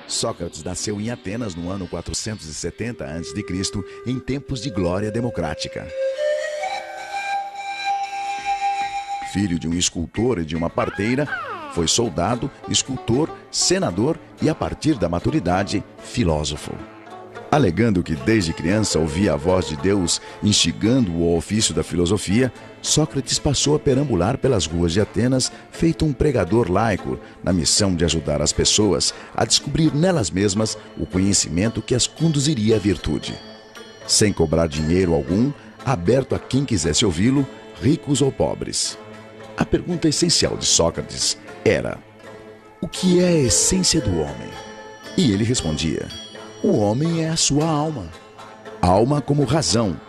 Sócrates nasceu em Atenas no ano 470 a.C., em tempos de glória democrática. Filho de um escultor e de uma parteira, foi soldado, escultor, senador e, a partir da maturidade, filósofo. Alegando que desde criança ouvia a voz de Deus instigando-o ao ofício da filosofia, Sócrates passou a perambular pelas ruas de Atenas, feito um pregador laico, na missão de ajudar as pessoas a descobrir nelas mesmas o conhecimento que as conduziria à virtude. Sem cobrar dinheiro algum, aberto a quem quisesse ouvi-lo, ricos ou pobres. A pergunta essencial de Sócrates era: o que é a essência do homem? E ele respondia: o homem é a sua alma. Alma como razão,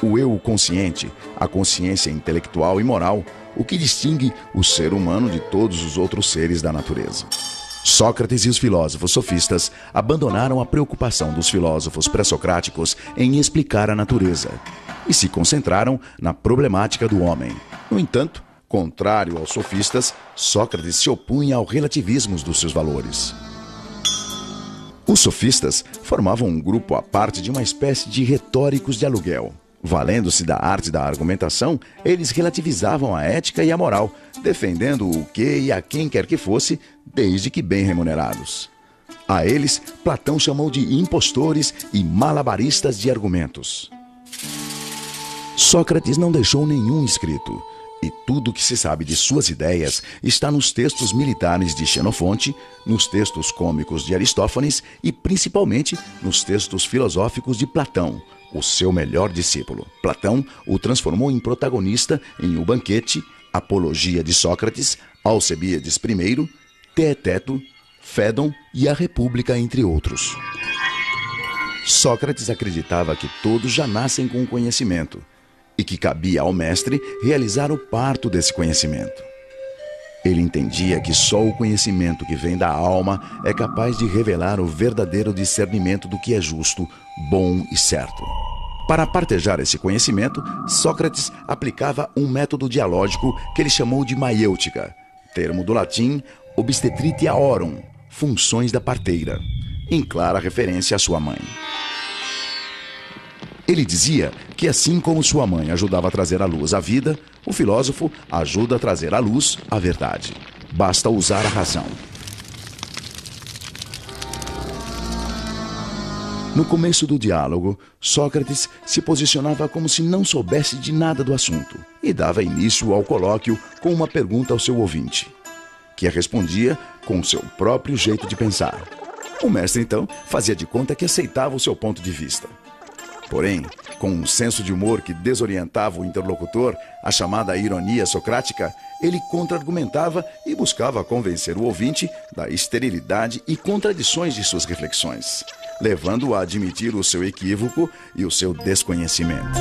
o eu consciente, a consciência intelectual e moral, o que distingue o ser humano de todos os outros seres da natureza. Sócrates e os filósofos sofistas abandonaram a preocupação dos filósofos pré-socráticos em explicar a natureza e se concentraram na problemática do homem. No entanto, contrário aos sofistas, Sócrates se opunha ao relativismo dos seus valores. Os sofistas formavam um grupo à parte de uma espécie de retóricos de aluguel. Valendo-se da arte da argumentação, eles relativizavam a ética e a moral, defendendo o que e a quem quer que fosse, desde que bem remunerados. A eles, Platão chamou de impostores e malabaristas de argumentos. Sócrates não deixou nenhum escrito, e tudo o que se sabe de suas ideias está nos textos militares de Xenofonte, nos textos cômicos de Aristófanes e principalmente nos textos filosóficos de Platão, o seu melhor discípulo. Platão o transformou em protagonista em O Banquete, Apologia de Sócrates, Alcebíades I, Teeteto, Fédon e A República, entre outros. Sócrates acreditava que todos já nascem com conhecimento e que cabia ao mestre realizar o parto desse conhecimento. Ele entendia que só o conhecimento que vem da alma é capaz de revelar o verdadeiro discernimento do que é justo, bom e certo. Para partejar esse conhecimento, Sócrates aplicava um método dialógico que ele chamou de maiêutica, termo do latim obstetritiaorum, funções da parteira, em clara referência à sua mãe. Ele dizia que assim como sua mãe ajudava a trazer à luz a vida, o filósofo ajuda a trazer à luz a verdade. Basta usar a razão. No começo do diálogo, Sócrates se posicionava como se não soubesse de nada do assunto e dava início ao colóquio com uma pergunta ao seu ouvinte, que a respondia com seu próprio jeito de pensar. O mestre, então, fazia de conta que aceitava o seu ponto de vista. Porém, com um senso de humor que desorientava o interlocutor, a chamada ironia socrática, ele contra-argumentava e buscava convencer o ouvinte da esterilidade e contradições de suas reflexões, levando-o a admitir o seu equívoco e o seu desconhecimento.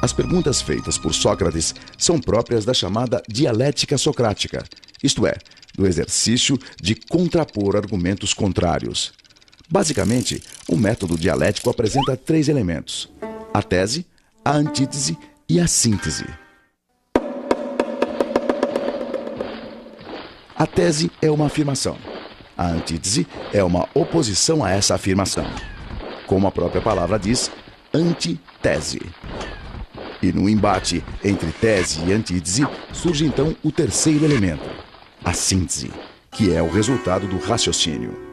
As perguntas feitas por Sócrates são próprias da chamada dialética socrática, isto é, do exercício de contrapor argumentos contrários. Basicamente, o método dialético apresenta 3 elementos: a tese, a antítese e a síntese. A tese é uma afirmação. A antítese é uma oposição a essa afirmação. Como a própria palavra diz, antitese. E no embate entre tese e antítese surge então o terceiro elemento, a síntese, que é o resultado do raciocínio.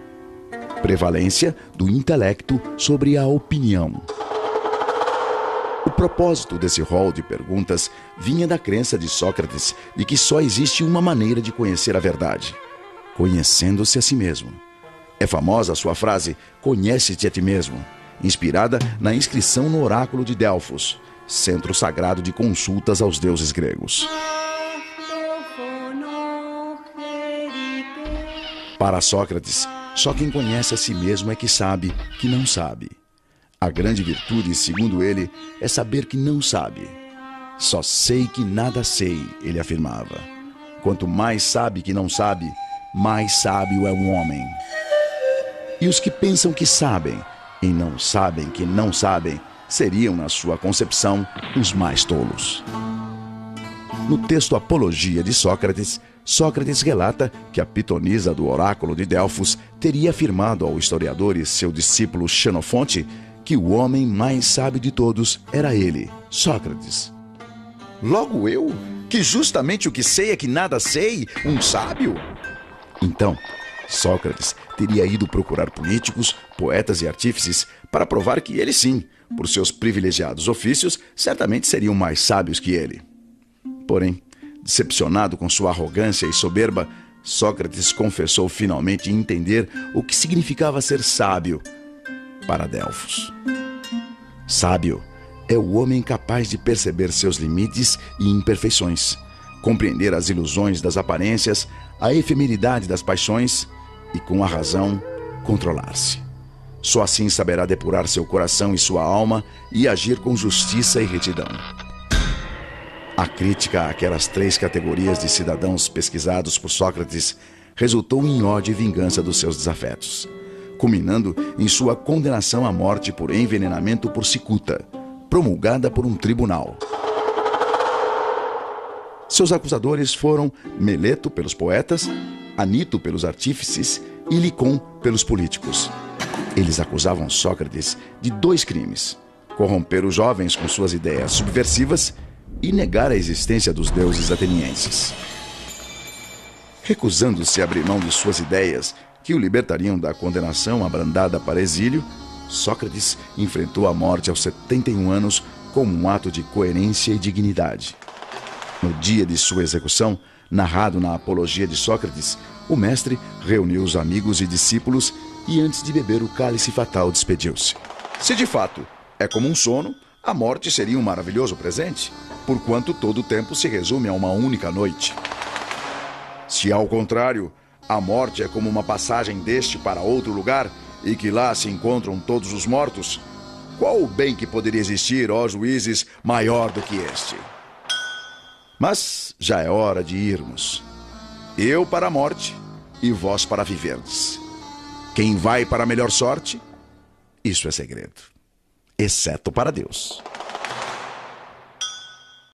Prevalência do intelecto sobre a opinião. O propósito desse rol de perguntas vinha da crença de Sócrates de que só existe uma maneira de conhecer a verdade: conhecendo-se a si mesmo. É famosa a sua frase, conhece-te a ti mesmo, inspirada na inscrição no oráculo de Delfos, centro sagrado de consultas aos deuses gregos. Para Sócrates, só quem conhece a si mesmo é que sabe que não sabe. A grande virtude, segundo ele, é saber que não sabe. Só sei que nada sei, ele afirmava. Quanto mais sabe que não sabe, mais sábio é um homem. E os que pensam que sabem e não sabem que não sabem, seriam, na sua concepção, os mais tolos. No texto Apologia de Sócrates, Sócrates relata que a pitonisa do oráculo de Delfos teria afirmado ao historiador e seu discípulo Xenofonte que o homem mais sábio de todos era ele, Sócrates. Logo eu, que justamente o que sei é que nada sei, um sábio? Então, Sócrates teria ido procurar políticos, poetas e artífices para provar que ele sim, por seus privilegiados ofícios, certamente seriam mais sábios que ele. Porém, decepcionado com sua arrogância e soberba, Sócrates confessou finalmente entender o que significava ser sábio para Delfos. Sábio é o homem capaz de perceber seus limites e imperfeições, compreender as ilusões das aparências, a efemeridade das paixões e, com a razão, controlar-se. Só assim saberá depurar seu coração e sua alma e agir com justiça e retidão. A crítica àquelas 3 categorias de cidadãos pesquisados por Sócrates resultou em ódio e vingança dos seus desafetos, culminando em sua condenação à morte por envenenamento por cicuta, promulgada por um tribunal. Seus acusadores foram Meleto pelos poetas, Anito pelos artífices e Licon pelos políticos. Eles acusavam Sócrates de 2 crimes: corromper os jovens com suas ideias subversivas e negar a existência dos deuses atenienses. Recusando-se a abrir mão de suas ideias, que o libertariam da condenação abrandada para exílio, Sócrates enfrentou a morte aos 71 anos como um ato de coerência e dignidade. No dia de sua execução, narrado na Apologia de Sócrates, o mestre reuniu os amigos e discípulos e, antes de beber o cálice fatal, despediu-se. Se de fato é como um sono, a morte seria um maravilhoso presente, porquanto todo o tempo se resume a uma única noite. Se, ao contrário, a morte é como uma passagem deste para outro lugar e que lá se encontram todos os mortos, qual o bem que poderia existir, ó juízes, maior do que este? Mas já é hora de irmos. Eu para a morte e vós para viverdes. Quem vai para a melhor sorte, isso é segredo, exceto para Deus.